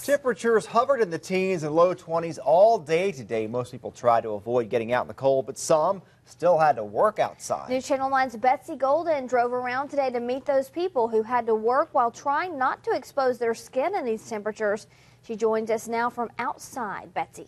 Temperatures hovered in the teens and low 20s all day today. Most people tried to avoid getting out in the cold, but some still had to work outside. News Channel 9's Betsy Golden drove around today to meet those people who had to work while trying not to expose their skin in these temperatures. She joins us now from outside. Betsy.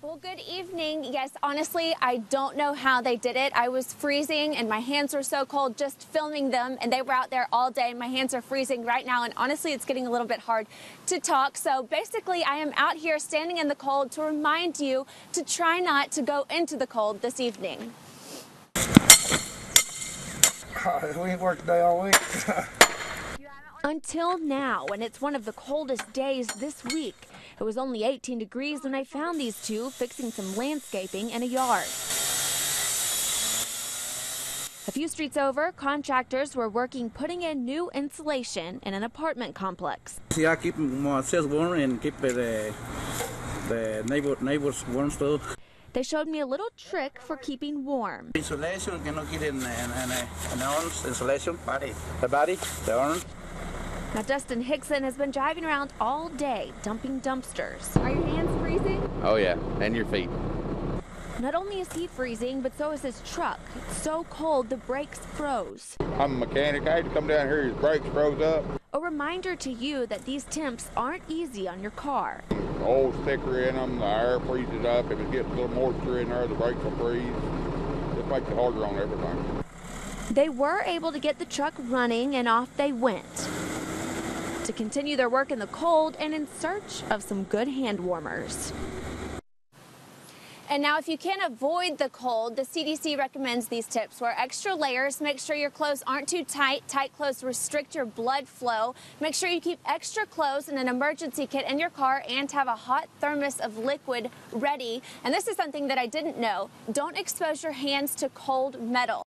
Well, good evening. Yes, honestly, I don't know how they did it. I was freezing and my hands were so cold just filming them, and they were out there all day. My hands are freezing right now, and honestly, it's getting a little bit hard to talk. So basically, I am out here standing in the cold to remind you to try not to go into the cold this evening. We ain't worked today all week. Until now, and it's one of the coldest days this week. It was only 18 degrees when I found these two fixing some landscaping in a yard. A few streets over, contractors were working putting in new insulation in an apartment complex. See, I keep myself warm and keep the neighbors warm too. They showed me a little trick for keeping warm. Insulation, que no quieren orange insulation, the body, the orange. Now, Dustin Hickson has been driving around all day, dumping dumpsters. Are your hands freezing? Oh yeah, and your feet. Not only is he freezing, but so is his truck. It's so cold, the brakes froze. I'm a mechanic. I had to come down here, his brakes froze up. A reminder to you that these temps aren't easy on your car. The oil's thicker in them, the air freezes up. If it gets a little moisture in there, the brakes will freeze. It makes it harder on everything. They were able to get the truck running, and off they went to continue their work in the cold and in search of some good hand warmers. And now, if you can't avoid the cold, the CDC recommends these tips. Wear extra layers. Make sure your clothes aren't too tight. Tight clothes restrict your blood flow. Make sure you keep extra clothes and an emergency kit in your car, and have a hot thermos of liquid ready. And this is something that I didn't know. Don't expose your hands to cold metal.